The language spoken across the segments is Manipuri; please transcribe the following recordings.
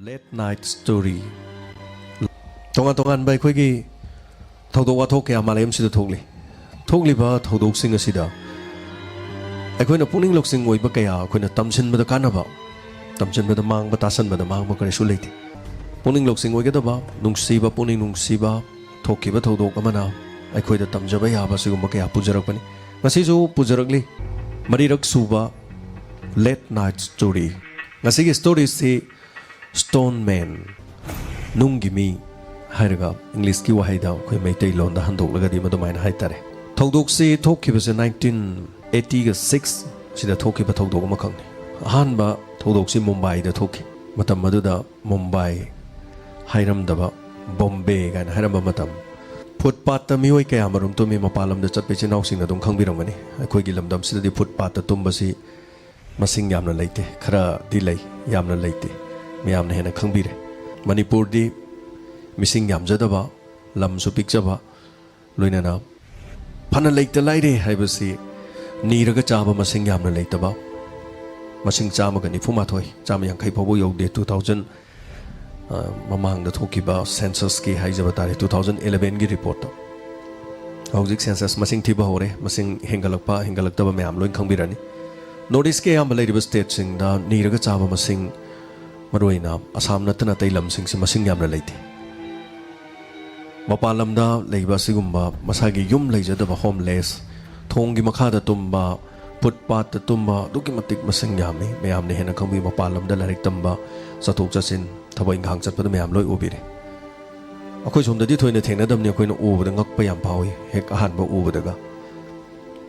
Late Night Story ตรงใบคุยกี่ทดว่าทกแกมาเลี้ยมสิทกลีบ้าทดสิงสิดาไอ้คนน่ะปุ่นิ่งลูกสิงไว้บักแกยาคนน่ะตำชินมาตะกันนะบ่ตำชินมาตะมังมาตาสันมาตะมังมากันสุดเลยทีปุ่นิ่งลูกสิงไว้ก็ได้บ่นุ่งสีบ่ปุ่นิ่งนุ่งสีบ่ทกกี่บ่ทดก็มันเอาไอ้คนน่ะตำจะไปยาบ่สิกุมบักแกยาปุจรักปนี่งั้นสิจูปุจรักลีมาดีรักสูบ่ Late Night Story งั้นสิกี่ story สิ Stone Man นุ่งกิมีให้เราอังกฤษกี่ว่าให้ดาวคุยไม่ได้ลอนดาฮันดอกแล้วก็ดีมาตัวไม่ให้ตาเลยทกดกสิทกกี่เป็น1986สิเดทกกี่เป็นทกดกมาครั้งนี้ฮันบะทกดกสิมุมไบเดทกกี่มาทำมาดูดามุมไบให้รำดับบะบอมเบย์กันให้รำบะมาทำพุทธปาตมีไว้แก่มารุมตัวมีมาปาลำเดจัดไปเช่นเอาสิ่งนั้นตรงข้างบิดออกมานี่คุยกี่ลำดับสิเดพุทธปาตตุ้มบะสิมาสิ่งยามนั่นเลยเตะคราดีเลยยามนั่นเลยเตะไม่ยามนั่นเห็นข้างบิดเลยมณีปูร์ดีมิสิงยามจะได้บ่ลำสุพิกจะบ่ลุยนะพันอะไรแต่ไล่เดให้บุษย์นี่เราก็จ้าบ่มาสิงยามนั่นเลยแต่บ่มาสิงจ้ามากันนี่ฟุ้งมาถอยจ้ามาอย่างใครพบว่าอยู่เดือน2000มามังเดทุกิบ่ census กี่ให้จะบ่ตาย2011กี่ report เอาจิก census มาสิงที่บ่หัวเลยมาสิงเฮงกลักแต่บ่ไม่ยามลุยข้างบิดนี่ notice กี่ยามมาเลยดิบสเตทสิงดานี่เราก็จ้าบ่มาสิงมาด้วยนะอาสามนัดนั้นแต่ลำสิงสิมาสิงยามนั่นเลยทีมาปาลำดาเลยบาสิกุมบามาสากิยุ่มเลยจะได้บ่โฮมเลสทงกิมาฆ่าตะตุมบาพุทธปาตะตุมบาดูกิมาติกมาสิงยามนี่ไม่ยามนี่เห็นเขามีมาปาลำดาละริกตัมบาสะทุกจะสินถ้าว่าอิงหางจัดพอดีไม่ยามลอยอูบีเลยเอาคุยชมแต่ที่ถอยในเทงนั้นดำเนี่ยคุยนอูบดังงักไปยามเผาเฮกอาหารบ่อูบดังก็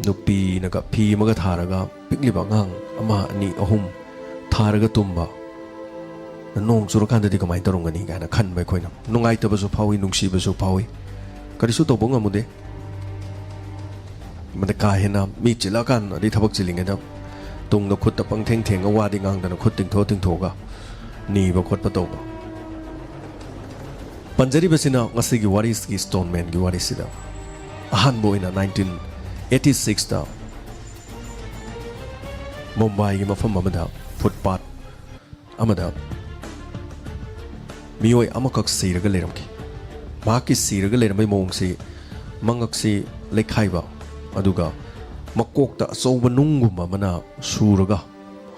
นุปีนักพีมันก็ทาระก็ปิกลิบังหังอามาอันนี้อาหุมทาระก็ตุมบาน้องสุรการที่ก็ไม่ตรงกันนี่กันนะขันไปคุยนะน้องไอ้ตัวผสมพาวินุ่งชีผสมพาวิก็ได้สุดตัวบุ้งอะมุดเดมันจะกลายเห็นนะมีจิละกันที่ทับจิลิงกันนะตรงนักขุดตะปังเท่งก็ว่าดีงางแต่นักขุดถึงโถก็นี่บักขุดประตูปัญจรีเบสินะงัสกิวาริสกิสโตนแมนกิวาริสิดาฮันโบอินะ1986ดามุมไบกิมาฟังมาดาฟุตปาดอามาดามีโอยอามากักสีระก็เลยรำกีมากิสีระก็เลยรำไม่มองสีมังกักสีเล็กไข่บ่อดูกะมักกกตะโซบันุ่งกุมมันน่ะสูระก็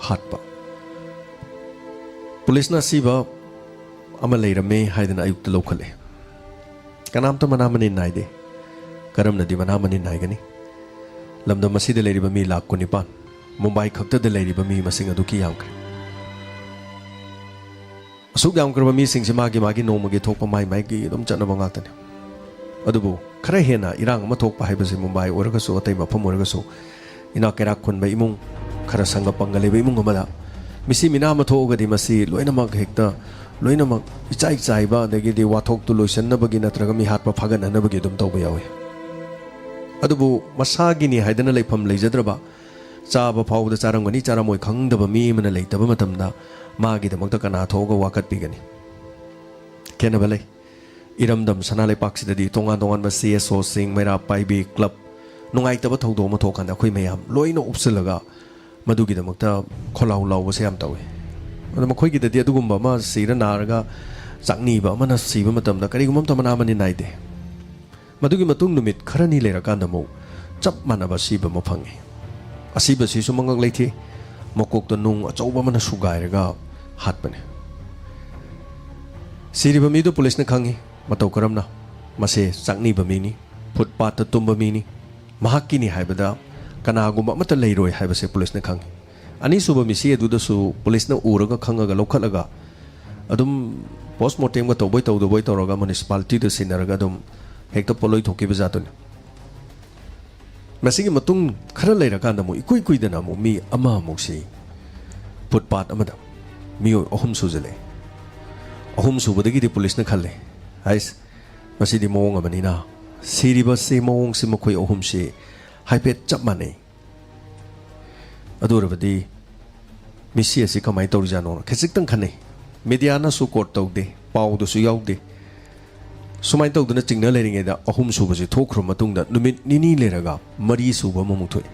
หัดบ่ police น่ะสิบ่อามาเลยรำไม่ให้เดินอายุตะโลกเลยกันน้ำตัวมันน้ำมันนินไหนเดกระดมน่ะดีมันน้ำมันนินไหนกันนี่ลำดับมาสิเดเลยริบมีหลักคนนี้ป่ะมุมไบขับเตอร์เดเลยริบมีมาสิงห์ดูกี่ยามกันสุกยามกระบมีสิ่งที่มากิโนมากิทกปะไม่กี่ต้องจัดนบังอาตันเนี่ยอดูบุใครเห็นอิรังมาทกไปให้ไปสิมุมไบโอรักสุอตัยมาพมุรักสุอินักแกรักคนไปอิมุงคาราสังกับปังกะเลยไปอิมุงก็มาละมิสิมินามาทกกันดีมาสิลอยน้ำมักเฮกตาลอยน้ำมักใจบ้าเด็กดีว่าทกตุลอยเส้นนับกินนัตระก็มีหัดปะพักันนับกินดุมโตไปเอาอดูบุมาสากินี่ให้เดินเลยพมเลยจัดระบะจ้าบะพาวเดจารังวันนี้จารามวยขังดับมีมันเลยแต่ว่ามาทำได้มากิดมังตะกันอาโถก็ว่ากัดปีกันนี่แค่นั้นไปเลยอิรัมดำสนาเลยปักสิดดีตรงงานมาเสียโซซิงไม่รับไปบีคลับน้องไอ้แต่ว่าทงโดมาโถกันแต่คุยไม่ยามลอยนอุบสิละก็มาดูกิดมังตะคนเราว่าเสียมตัวมันมาคุยกิดเดียดูกุมบ่มาสีระนาแล้วก็จักนี่บ่มันสีบ่มาทำได้ก็ได้กุมทำนามันนี่ไหนเดมาดูกิมาตุ้งนุ่มิดครั้งนี้เลยละกันดำมูจับมันอาบสีบ่มาพังอาสีบ่สีสมังกังเลยที่มกกตัวนุ่งเจ้าบ้ามันสุกายแล้วก็หัดไปเนี่ยสิริบะมีตัว police นักขังมาตัวกระมนะมาเสสักนี่บะมีนี่พุทธปาตตุมบะมีนี่มาฮักกินี่หายไปแล้วกันอากุมมาตะเลยรวยหายไปเส police นักขังอันนี้สูบมีเสียดูดสู police นักอู่แล้วก็ขังก็ลกขัดแล้วก็อดุม postmortem ก็ตัวบ่อยแล้วก็ municipality ตัวสินแล้วก็อดุมเฮกตัว police ถูกกี่ไปจัดตัวเนี่ยมาสิ่งมาตุ้งขนาดเลยละกันดำมุคุยเดินนามุมีอามามุสีพุทธปาดอามาดมีอหมสูจเลยอหมสูบได้กี่ที่ police นักขัดเลยไอ้มาสิ่งที่มองมันนี่นะสิริบัสเซมองสิมาคุยอหมสีให้เป็ดจับมันเองอดูระบดีมิเสียสิก็ไม่ตัวจานนแค่สิ่งตั้งขันเลยมีเดียน่าสุกอดตัวเดเป่าตัวสุยาวเดสมัยตัวนั้นจริงนั่นเลยไงเด้ออหุ่มสูบจะทุกข์รมาตุงเด้อนุ่มนี่เลยระกับมารีสูบมามุทุย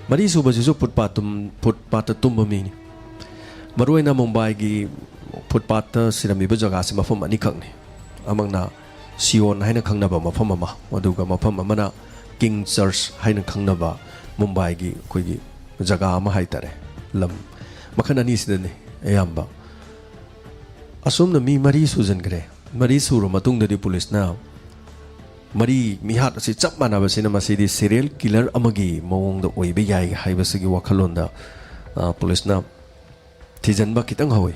มารีสูบจะสุพุทธปาตุมบะมีนี่มาด้วยนะมุมไบกี footpath सिरमीब जगह से मफम अनी खंगनी अमंगना सियोन हाइना खंगनबा मफम अमा मदुगा मफम अमना किंग चर्च हाइना खंगनबा मुंबई की कोई जगह अमा हाइतारे लम मखन अनी सिदने अयाम्बा असुमना मी मरी सुजनग्रे मरी सुरो मतुंगददी पुलिसना मरी मिहात असी चप मानबसिना मसीदी सीरियल किलर अमगी मवोंग द ओइबे याई हाइबसगी वखलोंदा पुलिसना थिजनबा खितंग हवे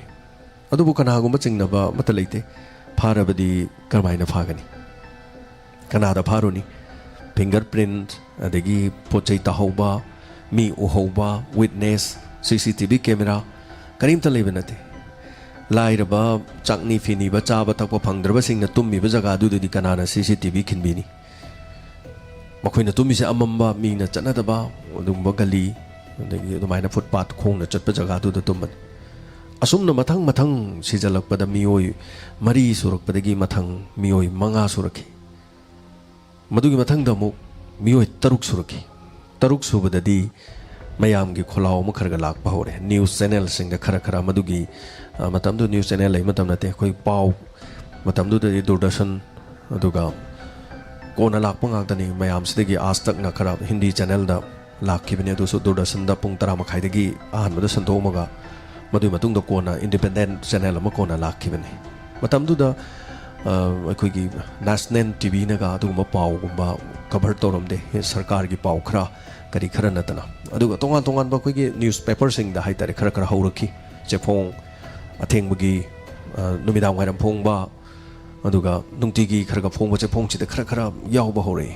अदुबु कनागुम चिंगनबा मत लेते फारबदी करमाइना फागनी कनादा फारोनी फिंगरप्रिंट अदगी पोचै ताहौबा मी उहौबा विटनेस सीसीटीवी कैमरा करीमता लेबे नते लाइरबा चाकनी फिनीबा चाबा तकपा फंगद्रबसिंगना तुम्मीबा जगादुदि कनाना सीसीटीवी खिनबिनी मखोइना तुम्मीसे अमम्बा मीना चनदबा अदुंबा गली अदगी अदुमाइना फुटपाथ खोंगना चटपा जगादुदा तुमबन असुमना मथंग मथंग सिजलकपदा मियोय मरी सुरकपदगी मथंग मियोय मंगा सुरखी मदुगी मथंग दमु मियोय तरुक सुरखी तरुक सुबददी मयाम की खोलाव म खरगा लाक हौरे न्यूज चैनल सिंग खरा खरा मदुगी मतमदु न्यूज चैनल लई मतम नते कोई पाव मतमदु दे दूरदर्शन अदुगा कोना लाक पंगातनी मयाम सिदगी आज तक न खरा हिंदी चैनल दा लाखिबने अदुसु दूरदर्शन दा पुंग 10 मखाइदगी आहनबदा संतोमगा मदुई मतुंग द कोना इंडिपेंडेंट चैनल अमा कोना लाखिबने मतमदुदा अखोगी नेशनल टीवी नगा अदुगुम पावगुम्बा कवर तौरमदे सरकार की पाव खरा करी खरा नतना अदुगा तोंगान तोंगान बखोगी न्यूज पेपर सिंग दा हाइतारे खरा खरा हौरखी चेफोंग अथेंबगी नुमिदांग वाइरम फोंगबा अदुगा नुंगतिगी खरगा फोंगबा चेफोंग चिदा खरा खरा यावबा हौरे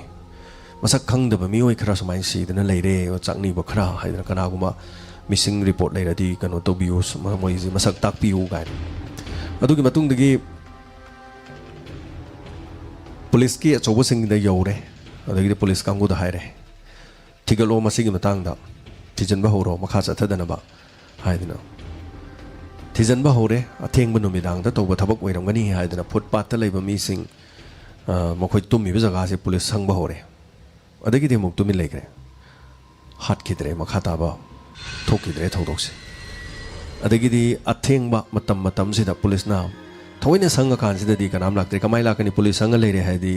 मसक खंगदबा मियोय खरा समाइन सिदना लेरे चाकनी बा खरा हाइदना कनागुमा मिसिंग रिपोर्ट लेरदी कनो तोबियो मोइजी मसक ताकपियो गाइन अदुगी मतुंगदगी पुलिस की अचौब सिंग दा यौरे अदगी पुलिस कांगु दा हाइरे थिगलो मसिगी मतंगदा थिजनबा हौरो मखा चथदनबा हाइदना थिजनबा हौरे अथेंगबा नुमिदांगदा तौबा थबक ओइरमगनी हाइदना फुटपाथ लेबा मिसिंग मखोय तुम्मीबा जगह से पुलिस संगबा हौरे अदगी दे मुक तुमि लेग्रे हाथ खिद्रे मखा ताबा थोकिद्रे थौदोक्से अदगी दी अथेंगबा मतम मतम सिदा पुलिसना थोइने संग कानसिददी कनाम लाक्त्रे कमाई लाकनी पुलिस संग लेरे हाइदी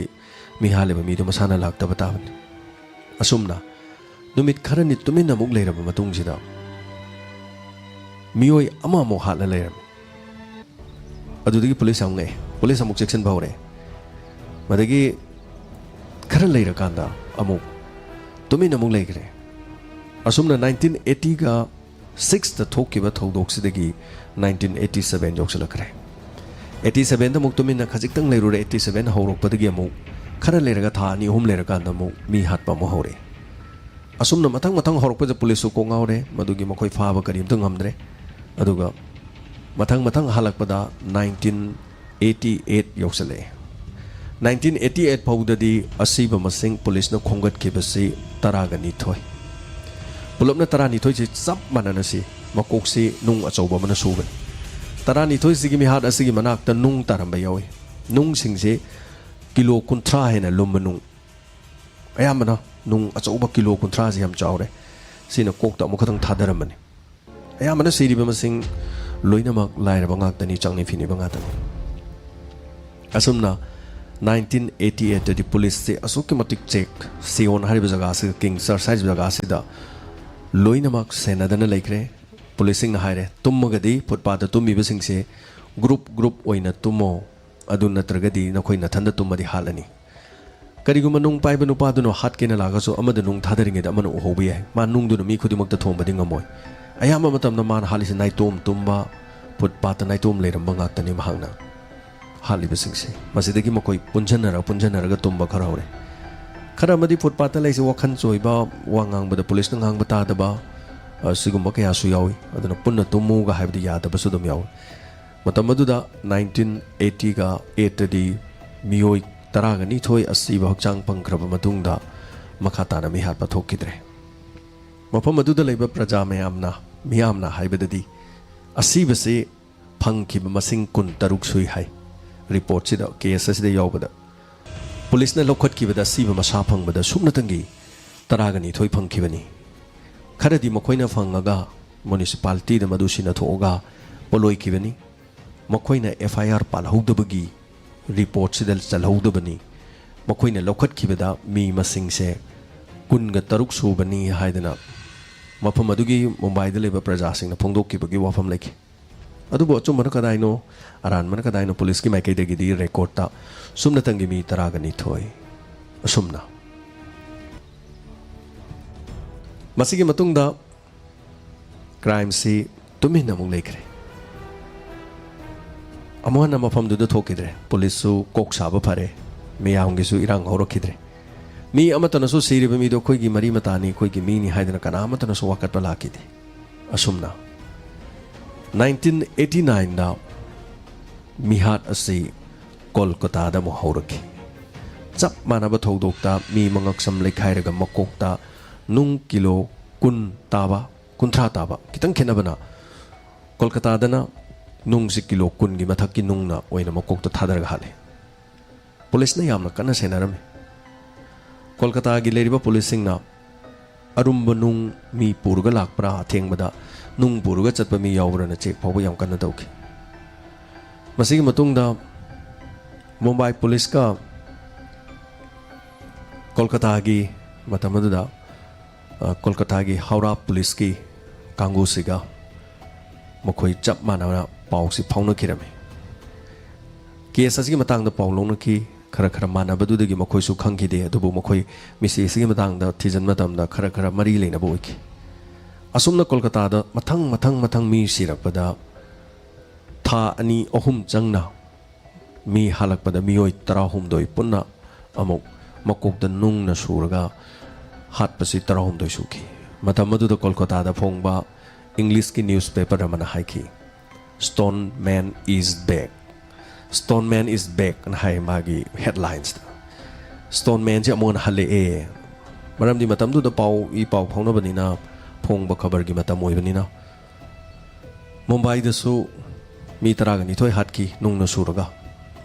मिहालेबा मीदो मसाना लाक्तबा ताबन असुमना नुमित खरनि तुमिन अमुक लेरबा मतुंगसिदा मियोय अमा मो हाल लेरम अदुदगी पुलिस अंगे पुलिस अमुक सेक्शन बावरे मदगी खर लेरकांदा अमुक तुमिन अमुक लेग्रे असुमना 1980 का 6 द थोकिबा थौदोक्सिदगी 1987 योक्सलखरे 87 द मुक तुमिन खजिक्तंग लेरुरे 87 हौरोकपदगी अमुक खर लेरगा था नि अहुम लेरकांदा अमुक मी हातपा मो हौरे असुमना मथंग मथंग हौरोकपज पुलिस को ngaure मदुगी मखोय फाबा करिमत ngamdre aduga मथंग मथंग हालकपदा 1988 योक्सले 1988 फाउददी असीबा मसिंग पुलिस न खोंगत केबसी 12 पुलपना 12 से चप माननसी मकोक्सी नुंग अचौबा मन सुबन 12 सिगी मिहात असिगी मनाक्ता नुंग तारंबा यावे नुंग सिंगसे किलो 30 हेना लुम नुंग अयामना नुंग अचौबा किलो 30 से हम चावरे सिना Kokta मुखतंग थादरमने अयामना सिरिबा मसिंग लोइनमक लाइरबा ngaktani changni fini bangatani asumna 1988 the police se asuki matik check sion hariba jaga se king exercise jaga se da loinamak senadana laikre policing na haire tummagadi footpath tummi besing se group oina tumo adu natragadi nakhoi na thanda tummadi halani kariguma nung paiba nupa duno hat kena laga so amada nung thadaringe da amanu hobi ai ma nung du mi khudi makta thomba ding amoy ayama matam na man halise nai tom tumba footpath nai tom leram banga tani mahangna hali besing se masidagi makoi punjanara ga tumba kharaure खरा मदी फुटपाथ लेसे वखन चोइबा वांगांग बद पुलिस नंगांग बता दबा सिगुम कया सु यावी अदन पुन्न तुमु गा हाबदि यादब सुदम याव मतम मदुदा 1980 का 8 दी मियोय तरागनी थोय अस्सी बहचांग पंखरब मतुंगदा मखाताना मी हात पथोकिद्रे मफम मदुदा लेबा प्रजा मियामना हाइबददी अस्सी बसे फंखिब मसिंग कुन तरुक सुई हाय रिपोर्ट सिदा केस सिदा यावबदा पुलिस ने लौखत की बदा सीब मसा फंगबदा सुमनतंगी तरागनी थोय फंखिबनी खरदी मखोइना फंगगा म्युनिसिपालिटी द मदुसिना थोगा पोलोय किबनी मखोइना FIR पालहौदबगी रिपोर्ट सिदल चलहौदबनी मखोइना लौखटखिबदा मी मसिंगसे कुनगा तरुक सुबनी हाइदना मफम अदुगी मुंबईदा लेबा प्रजासिंगना फोंदोक्किबगी वाफम लेखि अदुबो अचुमना कदाइनो अरानमना कदाइनो पुलिस की माइकैदगिदी रेकॉर्डता सुमना तंगी मी तरागनी थोय असुमना मसिगी मतुंगदा क्राइम सी तुमिन अमुक लेखरे अमुहन मफम दुद थोकिद्रे पुलिसु कोक साब फरे मियामगिसु इरांग हौरखिद्रे मी अमतनसु सिरिबा मीदो खोइगी मरी मतानी खोइगी मीनी हाइदना कनामतनसु वाकटपा लाकिदे असुमना 1989 दा मिहात असि कोलकाता दा मु हौरखि चप मानब थौदोक्ता मी मंगक्सम लेखाइरगा मकोक्ता नुंग किलो कुन ताबा कुंथ्रा ताबा कितंग खेनबना कोलकाता दना नुंग से किलो कुन की मथक की नुंग ना ओइना मकोक्ता थादरगा हाले पुलिस ने यामना कन्ना सेनारमे कोलकाता की लेरिबा पुलिसिंग ना अरुम्ब नुंग मी पुरगा लाकप्रा थेंगबदा नुंग पुरगा चतपा मी यावरना चेक फावबा याम कन्ना तौखि मसिगी मतुंगदा मुंबई पुलिस का कोलकाता की मतमदुदा कोलकाता की हावड़ा पुलिस की कांगूसिगा मखोई चप मानना पाउसी फाउनखिरमे केस असगी मतंगदा पाउ लौनखि खरा खरा मानबदुदगी मखोइसु खंगिदे अदुबु मखोई मिसी असगी मतंगदा थिजन मतमदा खरा खरा मरी लेनबो ओइखि असुमना कोलकाता दा मथंग मथंग मथंग मी सिरकपदा था अनि अहुम चंगना मी हालकपदा मियोय 13 पुन्ना अमुक मकोकदा नुंगना सुरगा हाटपसी 13 सुखी मतमदुदा कोलकाता दा फोंगबा इंग्लिश की न्यूज़पेपर अमना हाइखि stone man is back stone man is back अन हाइ मागी हेडलाइंस स्टोन मैन जे अमोन हले ए मरमदी मतमदुदा पाउ ई पाउ फाउनबनिना फोंगबा खबर की मतम ओइबनिना मुंबई दसु मी तरागनी थोय हाटकी नुंगना सुरगा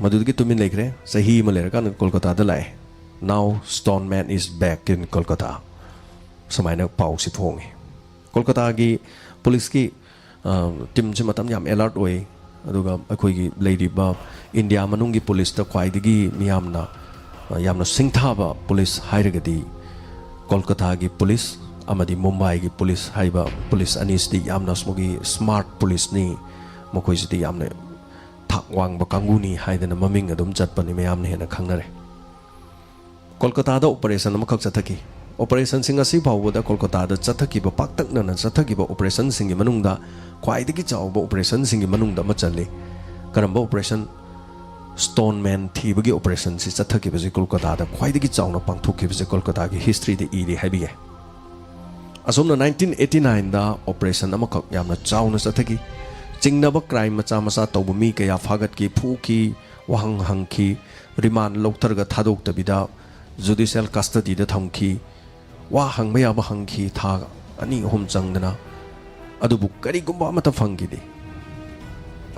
मदुदगी तुमिन लेखरे सही म लेरका कोलकाता दा लाए now stone man is back इन कोलकाता समाइना पाउ सि फोंगे कोलकाता की पुलिस की टीम से मतम याम अलर्ट ओए अदुगा अखोइगी लेरिबा इंडिया मनुंगी पुलिस ता ख्वाइदगी मियामना यामना सिंथाबा पुलिस हाइरगदी कोलकाता की पुलिस अमदी मुंबई की police हाइबा police अनिसदी यामना smoggy smart police नि मखोइसदी यामने थाक वांगबा कांगुनी हाइदना ममिंग अदुम चटपनि मियामने हेना खंगनरे कोलकाता दा ऑपरेशन अमखक चथकी ऑपरेशन सिंग असि फावबदा कोलकाता दा चथकीबा पाक्तकना चथकीबा ऑपरेशन सिंग की मनुंगदा ख्वाइदगी चावबा ऑपरेशन सिंग की मनुंगदा म चल्ले Karamba operation stone man थीबगी operation सि चथकीबजे कोलकाता दा ख्वाइदगी चावना पांगथोकीबजे कोलकाता की हिस्ट्री दे इदे हाबिगे असोमना 1989 दा ऑपरेशन अमखक यामना चावना चथकी चिंगनबा क्राइम मचा मचा तौब मी कया फागत की फूकी वहंग हंकी रिमांड लौथरगा थादोक्तबिदा जुडिशियल कस्टडी दा थमकी वा हंगबा याबा हंकी था अनि अहुम चंगदना अदुबु करिगुम्बा अमता फंगिदे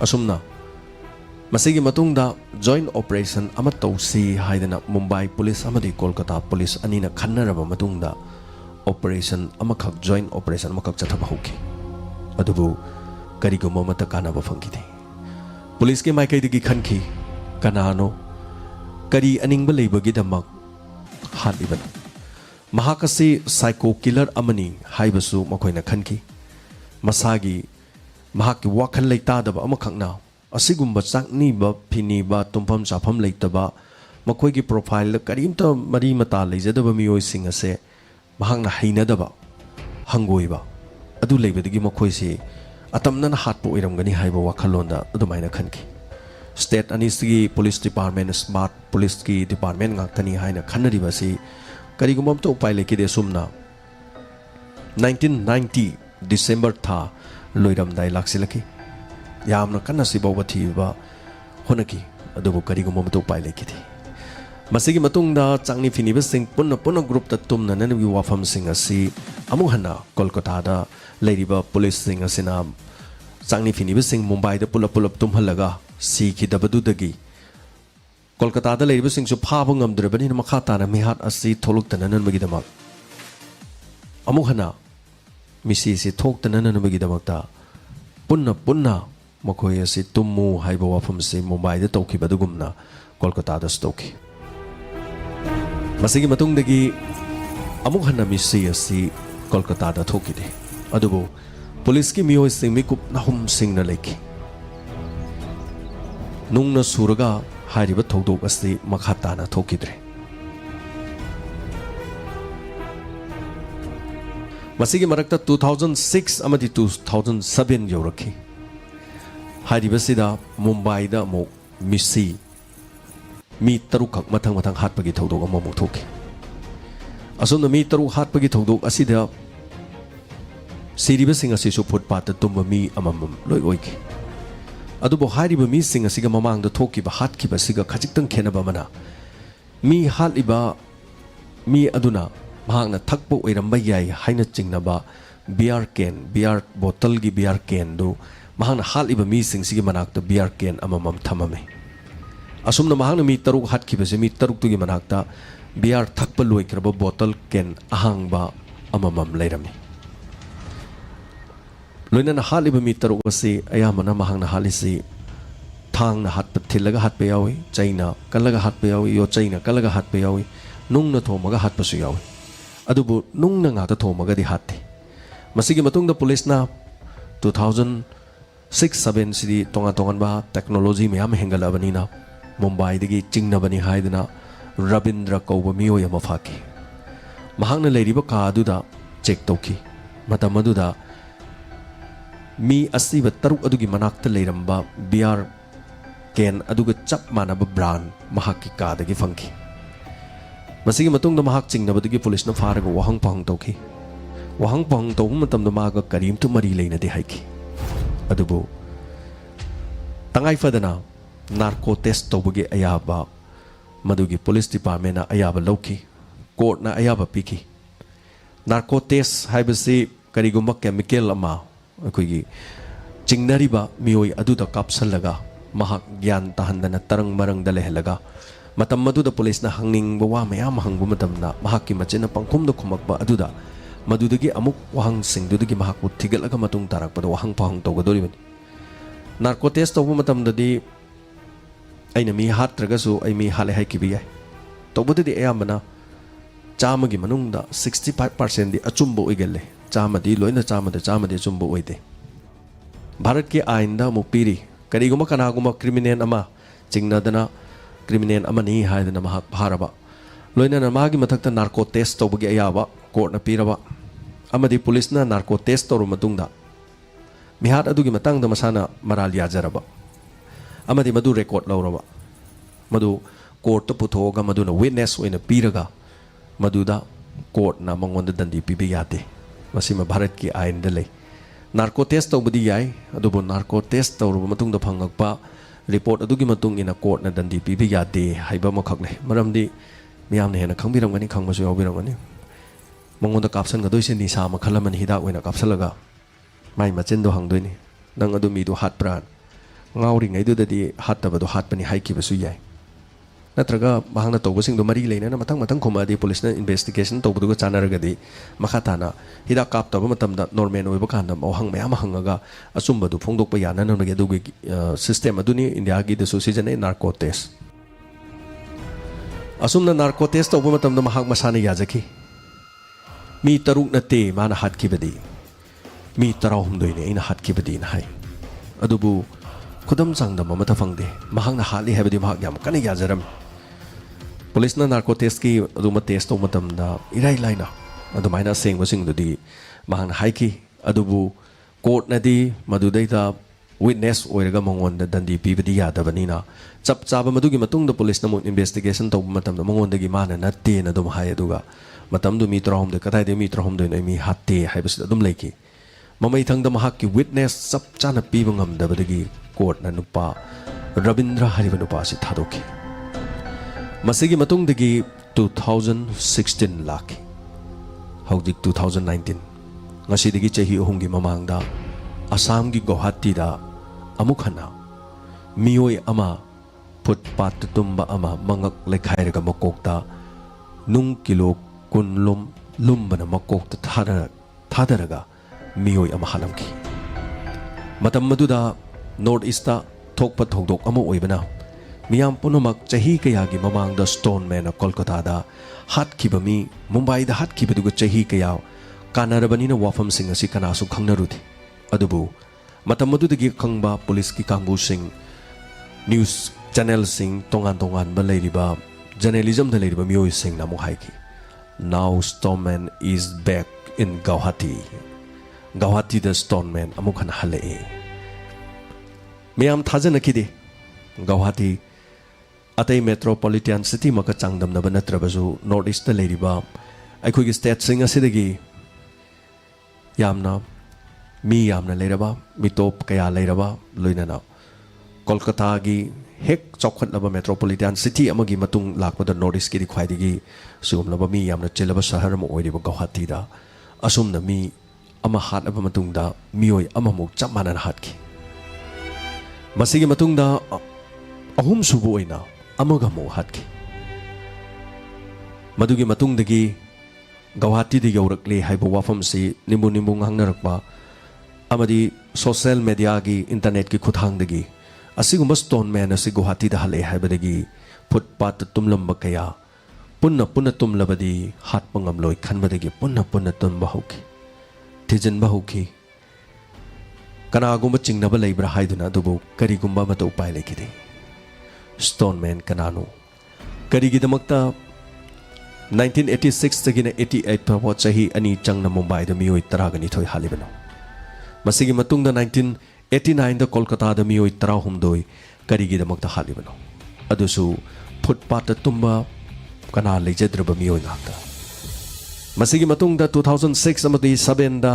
असुमना मसिगी मतुंगदा जॉइंट ऑपरेशन अमा तौसी हाइदना मुंबई पुलिस अमदी कोलकाता पुलिस अनिना खन्नरबा मतुंगदा ऑपरेशन अमखक जॉइंट ऑपरेशन अमखक चथबा होकी अदुबु करिगुम्बा अमता कानाबा फंगिदे पुलिस के माइकैदगी खनखी कनानो करी अनिंगबा लेबगिदमक हालिबन महाकसी साइको किलर अमनी हाइबसु मखोइना खनखी मसागी महाकी वाखन लेतादबा अमखकना असिगुम्बा चाकनीबा फिनीबा तुमफम चाफम लेतबा मखोइगी प्रोफाइल करीमता मरी मता लेजदबा मियोइसिंग असे महाकना हैनदबा हंगोइबा अदु लेबदगी मखोइसी अतमनना हाटपो ओइरमगनी हाइबा वाखलोंदा अदुमाइना खनखी स्टेट अनिसगी पुलिस डिपार्टमेंट स्मार्ट पुलिस की डिपार्टमेंट गाक्तनी हाइना खन्नरिबासी करिगुम्बम तो उपाय लेकिदे सुमना 1990 डिसेंबर था लोइरमदाई लाक्सिलकी यामना कन्ना सिबौबा थीबा होनकी अदुबु करिगुम्बम तो उपाय लेकिदे मसिगी मतुंगदा चांगनी फिनिबा सिंग पुन्ना पुन्ना ग्रुप ता तुमना ननबी वाफम सिंग असि अमु हन्ना कोलकाता दा लेरिबा पुलिस सिंग असिना चांगनी फिनिबा सिंग मुंबई दा पुलप पुलप तुमहलगा सीखिदबदुदगी कोलकाता दा लेरिबा सिंग सु फाबा ngamdrabani makha tana mihat asi tholukta nananbagi damak amu hana misi si thokta nananbagi damakta punna punna ꯃꯈꯣꯏ ꯑꯁꯤ ꯇꯨꯝꯃꯨ ꯍꯥꯏꯕ ꯋꯥꯐꯝꯁꯤ ꯃꯨꯝꯕꯥꯏꯗ ꯇꯧꯈꯤꯕꯗꯨꯒꯨꯝꯅ ꯀꯣꯜꯀꯇꯥꯗꯁꯨ ꯇꯧꯈꯤ ꯃꯁꯤꯒꯤ ꯃꯇꯨꯡꯗꯒꯤ ꯑꯃꯨꯛ ꯍꯟꯅ ꯃꯤꯁꯤ ꯑꯁꯤ ꯀꯣꯜꯀꯇꯥꯗ ꯊꯣꯛꯈꯤꯗꯦ ꯑꯗꯨꯕꯨ ꯄꯨꯂꯤꯁꯀꯤ ꯃꯤꯑꯣꯏꯁꯤꯡ ꯃꯤꯀꯨꯞ ꯅꯍꯨꯝꯁꯤꯡꯅ ꯂꯩꯈꯤ ꯅꯨꯡꯅ ꯁꯨꯔꯒ ꯍꯥꯏꯔꯤꯕ ꯊꯧꯗꯣꯛ ꯑꯁꯤ ꯃꯈꯥ ꯇꯥꯅ ꯊꯣꯛꯈꯤꯗ꯭ꯔꯦ ꯃꯁꯤꯒꯤ ꯃꯔꯛꯇ 2006 ꯑꯃꯗꯤ 2007 ꯌꯧꯔꯛꯈꯤ ꯍꯥꯏꯔꯤꯕꯁꯤꯗ ꯃꯨꯝꯕꯥꯏꯗ ꯑꯃꯨꯛ ꯃꯤꯁꯤ ꯃꯤ 6 ꯈꯛ ꯃꯊꯪ ꯃꯊꯪ ꯍꯥꯠꯄꯒꯤ ꯊꯧꯗꯣꯛ ꯑꯃꯃꯨꯛ ꯊꯣꯛꯈꯤ ꯑꯁꯨꯝꯅ ꯃꯤ 6 ꯍꯥꯠꯄꯒꯤ ꯊꯧꯗꯣꯛ ꯑꯁꯤꯗ ꯁꯤꯔꯤꯕꯁꯤꯡ ꯑꯁꯤꯁꯨ ꯐꯨꯠꯄꯥꯠꯇ ꯇꯨꯝꯕ ꯃꯤ ꯑꯃꯃꯝ ꯂꯣꯏ ꯑꯣꯏꯈꯤ ꯑꯗꯨꯕꯨ ꯍꯥꯏꯔꯤꯕ ꯃꯤꯁꯤꯡ ꯑꯁꯤꯒ ꯃꯃꯥꯡꯗ ꯊꯣꯛꯈꯤꯕ ꯍꯥꯠꯈꯤꯕꯁꯤꯒ ꯈꯖꯤꯛꯇꯪ ꯈꯦꯟꯅꯕ ꯑꯃꯅ ꯃꯤ ꯍꯥꯠꯂꯤꯕ ꯃꯤ ꯑꯗꯨꯅ ꯃꯍꯥꯛꯅ ꯊꯛꯄ ꯑꯣꯏꯔꯝꯕ ꯌꯥꯏ ꯍꯥꯏꯅ ꯆꯤꯡꯅꯕ ꯕꯤꯌꯥꯔ ꯀꯦꯟ ꯕꯤꯌꯥꯔ ꯕꯣꯇꯜꯒꯤ ꯕꯤꯌꯥꯔ ꯀꯦꯟꯗꯨ ꯃꯍꯥꯛꯅ ꯍꯥꯠꯂꯤꯕ ꯃꯤꯁꯤꯡꯁꯤꯒꯤ ꯃꯅꯥꯛꯇ ꯕꯤꯌꯥꯔ ꯀꯦꯟ ꯑꯃꯃꯝ ꯊꯝꯃꯝꯃꯤ ꯑꯁꯨꯝꯅ ꯃꯍꯥꯛꯅ ꯃꯤ 6 ꯍꯥꯠꯈꯤꯕꯁꯤ ꯃꯤ 6ꯇꯨꯒꯤ ꯃꯅꯥꯛꯇ ꯕꯤꯌꯥꯔ ꯊꯛꯄ ꯂꯣꯏꯈ꯭ꯔꯕ ꯕꯣꯇꯜ ꯀꯦꯟ ꯑꯍꯥꯡꯕ ꯑꯃꯃꯝ ꯂꯩꯔꯝꯃꯤ ꯂꯣꯏꯅꯅ ꯍꯥꯠꯂꯤꯕ ꯃꯤ 6 ꯑꯁꯤ ꯑꯌꯥꯝꯕꯅ ꯃꯍꯥꯛꯅ ꯍꯥꯠꯂꯤꯁꯤ ꯊꯥꯡꯅ ꯍꯥꯠꯄ ꯊꯤꯜꯂꯒ ꯍꯥꯠꯄ ꯌꯥꯎꯏ ꯆꯩꯅ ꯀꯜꯂꯒ ꯍꯥꯠꯄ ꯌꯥꯎꯏ ꯌꯣꯠꯆꯩꯅ ꯀꯜꯂꯒ ꯍꯥꯠꯄ ꯌꯥꯎꯏ ꯅꯨꯡꯅ ꯊꯣꯝꯃꯒ ꯍꯥꯠꯄꯁꯨ ꯌꯥꯎꯏ ꯑꯗꯨꯕꯨ ꯅꯨꯡꯅ ꯉꯥꯛꯇ ꯊꯣꯝꯃꯒꯗꯤ ꯍꯥꯠꯇꯦ ꯃꯁꯤꯒꯤ ꯃꯇꯨꯡꯗ ꯄꯨꯂꯤꯁꯅ 2006-7 ꯁꯤꯗꯤ ꯇꯣꯉꯥꯟꯕ ꯇꯦꯛꯅꯣꯂꯣꯖꯤ ꯃꯌꯥꯝ ꯍꯦꯟꯒꯠꯂꯕꯅꯤꯅ ꯃꯨꯝꯕꯥꯏꯗꯒꯤ ꯆꯤꯡꯅꯕꯅꯤ ꯍꯥꯏꯗꯨꯅ ꯔꯕꯤꯟꯗ꯭ꯔ ꯀꯧꯕ ꯃꯤꯑꯣꯏ ꯑꯃ ꯐꯥꯈꯤ ꯃꯍꯥꯛꯅ ꯂꯩꯔꯤꯕ ꯀꯥ ꯑꯗꯨꯗ ꯆꯦꯛ ꯇꯧꯈꯤ ꯃꯇꯝ ꯑꯗꯨꯗ ꯃꯤ ꯑꯁꯤꯕ 6 ꯑꯗꯨꯒꯤ ꯃꯅꯥꯛꯇ ꯂꯩꯔꯝꯕ ꯕꯤꯌꯥꯔ ꯀꯦꯟ ꯑꯗꯨꯒ ꯆꯞ ꯃꯥꯟꯅꯕ ꯕ꯭ꯔꯥꯟ ꯃꯍꯥꯛꯀꯤ ꯀꯥꯗꯒꯤ ꯐꯪꯈꯤ ꯃꯁꯤꯒꯤ ꯃꯇꯨꯡꯗ ꯃꯍꯥꯛ ꯆꯤꯡꯅꯕꯗꯒꯤ ꯄꯨꯂꯤꯁꯅ ꯐꯥꯔꯒ ꯋꯥꯍꯪ ꯄꯥꯎꯍꯪ ꯇꯧꯈꯤ ꯋꯥꯍꯪ ꯄꯥꯎꯍꯪ ꯇꯧꯕ ꯃꯇꯝꯗ ꯃꯥꯒ ꯀꯔꯤꯝꯇ ꯃꯔꯤ ꯂꯩꯅꯗꯦ ꯍꯥꯏꯈꯤ ꯑꯗꯨꯕꯨ ꯇꯉꯥꯏꯐꯗꯅ ꯅꯥꯔꯀꯣ ꯇꯦꯁ ꯇꯧꯕꯒꯤ ꯑꯌꯥꯕ ꯃꯗꯨꯒꯤ ꯄꯨꯂꯤꯁ ꯗꯤꯄꯥꯔꯠꯃꯦꯟꯠꯅ ꯑꯌꯥꯕ ꯂꯧꯈꯤ ꯀꯣꯔꯠꯅ ꯑꯌꯥꯕ ꯄꯤꯈꯤ ꯅꯥꯔꯀꯣ ꯇꯦꯁ ꯍꯥꯏꯕꯁꯤ ꯀꯔꯤꯒꯨꯝꯕ ꯀꯦꯃꯤꯀꯦꯜ ꯑꯃ ꯑꯩꯈꯣꯏꯒꯤ ꯆꯤꯡꯅꯔꯤꯕ ꯃꯤꯑꯣꯏ ꯑꯗꯨꯗ ꯀꯥꯞꯁꯜꯂꯒ ꯃꯍꯥꯛ ꯒ꯭ꯌꯥꯟ ꯇꯥꯍꯟꯗꯅ ꯇꯔꯪ ꯃꯔꯪꯗ ꯂꯩꯍꯜꯂꯒ ꯃꯇꯝ ꯑꯗꯨꯗ ꯄꯨꯂꯤꯁꯅ ꯍꯪꯅꯤꯡꯕ ꯋꯥ ꯃꯌꯥꯝ ꯍꯪꯕ ꯃꯇꯝꯗ ꯃꯍꯥꯛꯀꯤ ꯃꯆꯤꯟꯅ ꯄꯪꯈꯨꯝꯗ ꯈꯨꯝꯃꯛꯄ ꯑꯗꯨꯗ ꯃꯗꯨꯗꯒꯤ ꯑꯃꯨꯛ ꯋꯥꯍꯪꯁꯤꯡꯗꯨꯗꯒꯤ ꯃꯍꯥꯛꯄꯨ ꯊꯤꯒꯠꯂꯒ ꯃꯇꯨꯡ ꯇꯥꯔꯛꯄꯗ ꯋꯥꯍꯪ ꯄꯥꯎꯍꯪ ꯇꯧꯒꯗꯧꯔꯤꯕꯅꯤ ꯅꯥꯔꯀꯣ ꯇꯦꯁ ꯇꯧꯕ ꯃꯇꯝꯗꯗꯤ ꯑꯩꯅ ꯃꯤ ꯍꯥꯠꯇ꯭ꯔꯒꯁꯨ ꯑꯩ ꯃꯤ ꯍꯥꯠꯂꯦ ꯍꯥꯏꯈꯤꯕ ꯌꯥꯏ ꯇꯧꯕꯗꯗꯤ ꯑꯌꯥꯝꯕꯅ 100ꯒꯤ ꯃꯅꯨꯡꯗ 65%ꯗꯤ ꯑꯆꯨꯝꯕ ꯑꯣꯏꯒꯜꯂꯦ 100ꯗꯤ ꯂꯣꯏꯅ 100ꯗꯤ ꯑꯆꯨꯝꯕ ꯑꯣꯏꯗꯦ ꯚꯥꯔꯠꯀꯤ ꯑꯥꯏꯟꯗ ꯑꯃꯨꯛ ꯄꯤꯔꯤ ꯀꯔꯤꯒꯨꯝꯕ ꯀꯅꯥꯒꯨꯝꯕ ꯀ꯭ꯔꯤꯃꯤꯅꯦꯜ ꯑꯃ ꯆꯤꯡꯅꯗꯅ ꯀ꯭ꯔꯤꯃꯤꯅꯦꯜ ꯑꯃꯅꯤ ꯍꯥꯏꯗꯅ ꯃꯍꯥꯛ ꯐꯥꯔꯕ ꯂꯣꯏꯅꯅ ꯃꯥꯒꯤ ꯃꯊꯛꯇ ꯅꯥꯔꯀꯣ ꯇꯦꯁ ꯇꯧꯕꯒꯤ ꯑꯌꯥꯕ ꯀꯣꯔꯠꯅ ꯄꯤꯔꯕ ꯑꯃꯗꯤ ꯄꯨꯂꯤꯁꯅ ꯅꯥꯔꯀꯣ ꯇꯦꯁ ꯇꯧꯔꯕ ꯃꯇꯨꯡꯗ ꯃꯤꯍꯥꯠ ꯑꯗꯨꯒꯤ ꯃꯇꯥꯡꯗ ꯃꯁꯥꯅ ꯃꯔꯥꯜ ꯌꯥꯖꯔꯕ ꯑꯃꯗꯤ ꯃꯗꯨ ꯔꯦꯀꯣꯔꯠ ꯂꯧꯔꯕ ꯃꯗꯨ ꯀꯣꯔꯠꯇ ꯄꯨꯊꯣꯛꯑꯒ ꯃꯗꯨꯅ ꯋꯤꯠꯅꯦꯁ ꯑꯣꯏꯅ ꯄꯤꯔꯒ ꯃꯗꯨꯗ ꯀꯣꯔꯠꯅ ꯃꯉꯣꯟꯗ ꯗꯟꯗꯤ ꯄꯤꯕ ꯌꯥꯗꯦ ꯃꯁꯤꯃ ꯚꯥꯔꯠꯀꯤ ꯑꯥꯏꯟꯗ ꯂꯩ ꯅꯥꯔꯀꯣ ꯇꯦꯁ ꯇꯧꯕꯗꯤ ꯌꯥꯏ ꯑꯗꯨꯕꯨ ꯅꯥꯔꯀꯣ ꯇꯦꯁ ꯇꯧꯔꯕ ꯃꯇꯨꯡꯗ ꯐꯪꯉꯛꯄ ꯔꯤꯄꯣꯔꯠ ꯑꯗꯨꯒꯤ ꯃꯇꯨꯡ ꯏꯟꯅ ꯀꯣꯔꯠꯅ ꯗꯟꯗꯤ ꯄꯤꯕ ꯌꯥꯗꯦ ꯍꯥꯏꯕ ꯑꯃꯈꯛ ꯂꯩ ꯃꯔꯝꯗꯤ ꯃꯤꯌꯥꯝꯅ ꯍꯦꯟꯅ ꯈꯪꯕꯤꯔꯝꯒꯅꯤ ꯈꯪꯕꯁꯨ ꯌꯥꯎꯕꯤꯔꯝꯒꯅꯤ ꯃꯉꯣꯟꯗ ꯀꯥꯞꯁꯟꯒꯗꯣꯏꯁꯦ ꯅꯤꯁꯥ ꯃꯈꯜ ꯑꯃꯅꯤ ꯍꯤꯗꯥꯛ ꯑꯣꯏꯅ ꯀꯥꯞꯁꯜꯂꯒ ꯃꯥꯏ ꯃꯆꯤꯟꯗꯣ ꯍꯪꯗꯣꯏꯅꯤ ꯅꯪ ꯑꯗꯨ ꯃꯤꯗꯣ ꯍꯥꯠꯄ꯭ꯔꯥ ꯉꯥꯎꯔꯤꯉꯩꯗꯨꯗꯗꯤ ꯍꯥꯠꯇꯕꯗꯣ ꯍꯥꯠꯄꯅꯤ ꯍꯥꯏꯈꯤꯕꯁꯨ ꯌꯥꯏ ꯅꯠꯇ꯭ꯔꯒ ꯃꯍꯥꯛꯅ ꯇꯧꯕꯁꯤꯡꯗꯣ ꯃꯔꯤ ꯂꯩꯅꯅ ꯃꯊꯪ ꯈꯨꯝꯃꯛꯑꯗꯤ ꯄꯨꯂꯤꯁꯅ ꯏꯟꯚꯦꯁꯇꯤꯒꯦꯁꯟ ꯇꯧꯕꯗꯨꯒ ꯆꯥꯟꯅꯔꯒꯗꯤ ꯃꯈꯥ ꯇꯥꯅ ꯍꯤꯗꯥꯛ ꯀꯥꯞꯇꯕ ꯃꯇꯝꯗ ꯅꯣꯔꯃꯦꯜ ꯑꯣꯏꯕ ꯀꯥꯟꯗ ꯋꯥꯍꯪ ꯃꯌꯥꯝ ꯍꯪꯉꯒ ꯑꯆꯨꯝꯕꯗꯨ ꯐꯣꯡꯗꯣꯛꯄ ꯌꯥꯅꯅꯕꯒꯤ ꯑꯗꯨꯒꯤ ꯁꯤꯁꯇꯦꯝ ꯑꯗꯨꯅꯤ ꯏꯟꯗꯤꯌꯥꯒꯤꯗꯁꯨ ꯁꯤꯖꯤꯟꯅꯩ ꯅꯥꯔꯀꯣ ꯇꯦꯁ ꯑꯁꯨꯝꯅ ꯅꯥꯔꯀꯣ ꯇꯦꯁ ꯇꯧꯕ ꯃꯇꯝꯗ ꯃꯍꯥꯛ ꯃꯁꯥꯅ ꯌꯥꯖꯈꯤ ꯃꯤ 6 ꯅꯠꯇꯦ ꯃꯥꯅ ꯍꯥꯠꯈꯤꯕꯗꯤ ꯃꯤ 13ꯅꯤ ꯑꯩꯅ ꯍꯥꯠꯈꯤꯕꯗꯤꯅ ꯍꯥꯏ ꯑꯗꯨꯕꯨ ꯈꯨꯗꯝ ꯆꯥꯡꯗꯝ ꯑꯃꯠꯇ ꯐꯪꯗꯦ ꯃꯍꯥꯛꯅ ꯍꯥꯠꯂꯤ ꯍꯥꯏꯕꯗꯤ ꯃꯍꯥꯛ ꯌꯥꯝ ꯀꯟꯅ ꯌꯥꯖꯔꯝꯃꯤ ꯄꯨꯂꯤꯁꯅ ꯅꯥꯔꯀꯣ ꯇꯦꯁꯀꯤ ꯑꯗꯨꯝꯕ ꯇꯦꯁ ꯇꯧꯕ ꯃꯇꯝꯗ ꯏꯔꯥꯏ ꯂꯥꯏꯅ ꯑꯗꯨꯃꯥꯏꯅ ꯑꯁꯦꯡꯕꯁꯤꯡꯗꯨꯗꯤ ꯃꯍꯥꯛꯅ ꯍꯥꯏꯈꯤ ꯑꯗꯨꯕꯨ ꯀꯣꯔꯠꯅꯗꯤ ꯃꯗꯨꯗꯩꯗ ꯋꯤꯠꯅꯦꯁ ꯑꯣꯏꯔꯒ ꯃꯉꯣꯟꯗ ꯗꯟꯗꯤ ꯄꯤꯕꯗꯤ ꯌꯥꯗꯕꯅꯤना ꯆꯞ ꯆꯥꯕ ꯃꯗꯨꯒꯤ ꯃꯇꯨꯡꯗ ꯄꯨꯂꯤꯁꯅ ꯑꯃꯨꯛ ꯏꯟꯚꯦꯁꯇꯤꯒꯦꯁꯟ ꯇꯧꯕ ꯃꯇꯝꯗ ꯃꯉꯣꯟꯗꯒꯤ ꯃꯥꯅ ꯅꯠꯇꯦꯅ ꯑꯗꯨꯝ ꯍꯥꯏ ꯑꯗꯨꯒ ꯃꯇꯝꯗꯨ ꯃꯤ 13 ꯀꯗꯥꯏꯗꯒꯤ ꯃꯤ 13ꯅꯣ ꯃꯤ ꯍꯥꯠꯇꯦ ꯍꯥꯏꯕꯁꯤꯗ ꯑꯗꯨꯝ ꯂꯩꯈꯤ ꯃꯃꯩꯊꯪꯗ ꯃꯍꯥꯛꯀꯤ ꯋꯤꯠꯅꯦꯁ ꯆꯞ ꯆꯥꯅ ꯄꯤꯕ ꯉꯝꯗꯕꯗꯒꯤ ꯀꯣꯔꯠꯅ ꯅꯨꯄꯥ ꯔꯕꯤꯟꯗ꯭ꯔ ꯍꯥꯏꯔꯤꯕ ꯅꯨꯄꯥ ꯑꯁꯤ ꯊꯥꯗꯣꯛꯈꯤ ꯃꯁꯤꯒꯤ ꯃꯇꯨꯡꯗꯒꯤ 2016 ꯂꯥꯛꯈꯤ ꯍꯧꯖꯤꯛ 2019 ngasi chahi ahumgi mamangda Assamgi Guwahati amuk hana miyoi ama footpath tumba ama mangak lekhairaga makokta nung kilo kunlum lumbana makokta thadaraga miyoi ama halamki matam maduda north east थोप थोदोक अमा ओइबना मियाम पुनमक चही कयागी ममांग स्टोन मैन कोलकाता हाटखिबा मी मुंबई दा हाटखिबदुग चही कया कानरबनिना वाफम सिंह असि कनासु खंगनरुथि अदुबु मतम मदुदगी खंगबा पुलिस की कांगबु सिंह न्यूज चैनल सिंह तोंगान तोंगान बा लेरिबा जर्नलिज्म दा लेरिबा मियोय सिंह नामु हाइकी now stoneman is back in Guwahati the stoneman अमुखन हले मियाम थाजनखिदे गुवाहाटी अतई मेट्रोपॉलिटन सिटी मक चांगदमनब नत्रबजु नॉर्थ ईस्ट लेरिबा अखोगी स्टेट सिंह असिदगी यामना मी यामना लेरबा मिटोप कया लेरबा लोइनना कोलकाता की हेक चौखटलब मेट्रोपॉलिटन सिटी अमगी मतुंग लाकपद नॉर्थ ईस्ट की ख्वाइदगी सुगमलब मी यामना चेलब शहर अम ओइरिबा गुवाहाटी दा असुमना मी अमा हाटलब मतुंगदा मियोय अममुक चप मानना हाटकी मसिगी मतुंगदा अहुम सुबु ओइना अमगा मो हाटकी मदुगी मतुंगदगी गुवाहाटी दी यौरकले हाइबो वाफम से निमु निमु ngangnarkba amadi social media gi internet ki khuthangdagi asigumba stone man asi guwahati da hale haibadagi footpath tumlamba kaya punna punna tumlabadi hat pangam loi khanbadagi punna punna tumba hoki thijinba hoki kanagumba chingnaba leibra haiduna dubu karigumba mata upai lekide stone man kanano karigi damakta 1986 तगिना 88 फाव चाही अनि चंगना मुंबई द मियोय तरागनि थोय हालिबनो मसिगी मतुंगदा 1989 द कोलकाता द मियोय तरा हुमदोय करिगी दमक्ता हालिबनो अदुसु फुटपाथ तुम्बा कना लेजद्रब मियोय नाक्ता मसिगी मतुंगदा 2006 अमदि 7 दा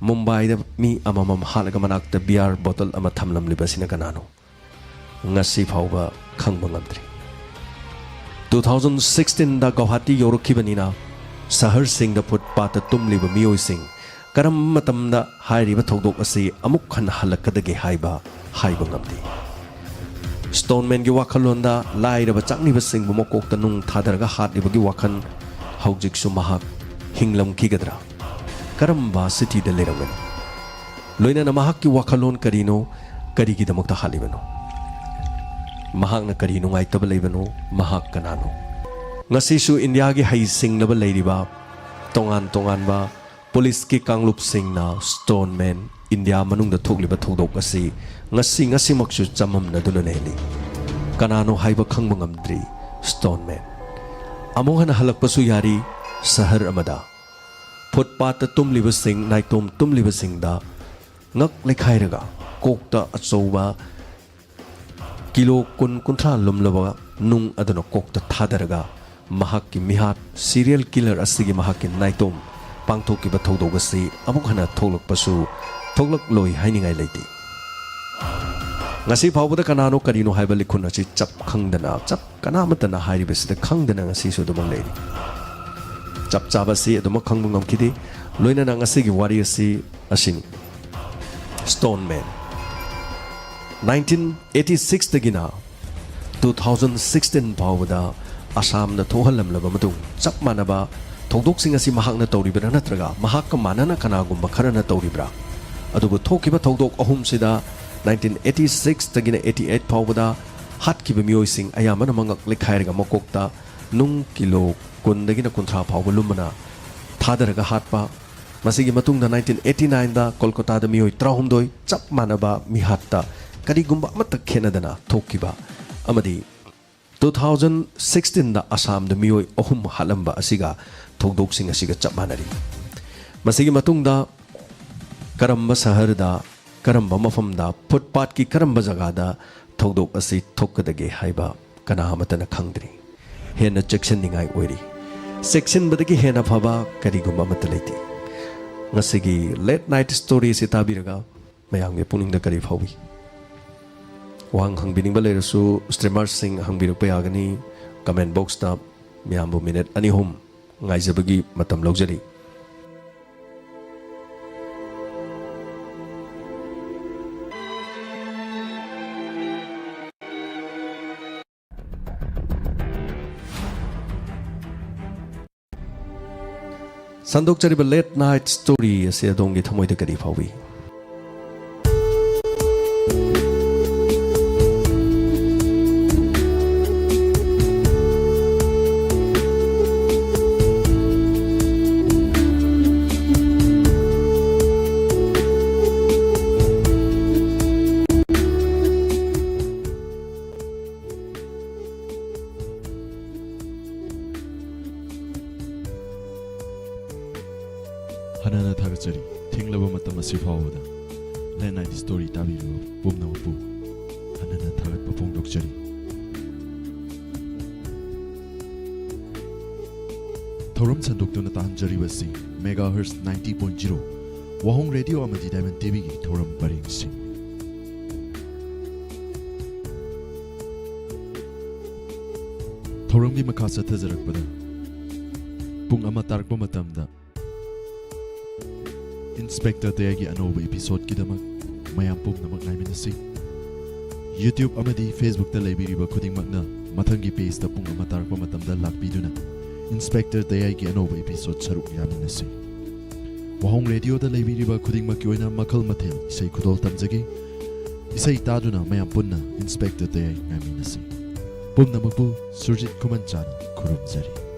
मुंबई द मी अममम हालगा मनाक्ता बियर बोतल अमा थमलम लिबसिना कनानो ngasi फावबा खंगबा ngamdri 2016 दा गुवाहाटी यौरखिबनिना शहर सिंह द फुटपाथ तुमलिब मियोय सिंह करम मतमदा हाइरिबा थौदोक असि अमुक खन हलकदगे हाइबा ngamdi स्टोनमैन की वाखलोंदा लाइरबा चांगनिबा सिंह बु मकोकता नुंग थादरगा हाटलिबगी वाखन हौजिकसु महाक हिंगलम खिगदरा करमबा सिटी द लेरंगनि लोइना महाक की वाखलोन करिनो करिगी दमक्ता हालिबनो महाकना करी नुंगाइतब लेबनो महाक कनानो ngasisu india gi hai singlaba leiriba tongan tongan ba police ki kangluk singna stone man india manung da thogliba thodok asi ngasi maksu chamam na duna neli kanano haiba khangba ngamdri stone man amohana halakpasu yari sahar amada footpath tumliba sing naitom tumliba sing da ngak lekhairaga kokta achouba kilo कुंथ्रा लुमलबा नुंग अदनो कोकता थादरगा महाक की मिहात सीरियल किलर असिगी महाक की नाइतोम पांगथोकिबा थौदोगसि अमुक हना थोलकपसु थोलक लोई हाइनिंगाइ लेति ngasi फावबदा कनानो करिनो हाइबा लिखुन असि चप खंगदना चप कनामतना हाइरिबसिदा खंगदना ngasi सु दुमंग लेरि चप चाबसि अदुम खंगबु ngमखिदि लोइना ngasi gi wari asi asini stone man 1986 तगिना 2016 फावदा असम द थोहलमलब मदुंग चप मानबा थौदोकसिंग असि महाकना तौरिबरा नत्रगा महाक मानना कनागुम्बा खरना तौरिबरा अदुबु थोकिबा थौदोक अहुम सिदा 1986 तगिना 88 फावदा हाटकिबा मियोयसिंग अयामन मंगक लेखायरगा मकोकता नुंग किलो कुंदगिना कुंथ्रा फावबा लुमना थादरगा हाटपा मसिगी मतुंगदा 1989 दा कोलकाता दा मियोय त्राहुमदोय चप मानबा मिहात्ता करिगुम्बा अमत खेनदना थोकिबा अमदी 2016 दा असम द मियोय अहुम हालंबा असिगा थौदोकसिंग असिगा चप मानरी मसिगी मतुंगदा करम्बा शहर दा करम्बा मफमदा फुटपाथ की करम्बा जगह दा थौदोक असि थोकदगे हाइबा कना अमतना खंगद्री हेन चेक्शन निगाय ओइरी सेक्शन बदगी हेन फबा करिगुम्बा अमत लेति ngasiगी लेट नाइट स्टोरी से ताबिरगा मयांगे पुनिंगदा करि फावि वांग हंगबिनिंग बलेरसु स्ट्रीमर सिंह हंगबिरक पयागनी कमेंट बॉक्स ता म्यामबु मिनिट अनि home ngaijabagi matam logjari Sandok chariba late night story ase adongi thamoida kari phawi 하나나 다가짜리 팅러버 맞다 마시 파오다 랜나이트 스토리 따비로 봄나오부 하나나 다가빠 봉독자리 더럼 찬독도나 단자리바시 메가허츠 90.0 와홍 라디오 아마디 다이먼 TV기 더럼 바링시 더럼기 마카사 타자락바다 뿡 아마 따락바 마tamda Inspector Dayagi Anoba episode kidamak mayam pumnamak naiminasi YouTube amadi Facebook ta laibiriba khudingmakna mathangi page ta pung ama tarakpa matamda lakpiduna Inspector Dayagi Anoba episode saruk yaminasi Wahong radio da laibiriba khudingmak yoina makhal mathel isai khudol tamjagi isai taduna mayam punna Inspector Dayagi naiminasi pumnamakbu Surjit Kumanchana khurumjari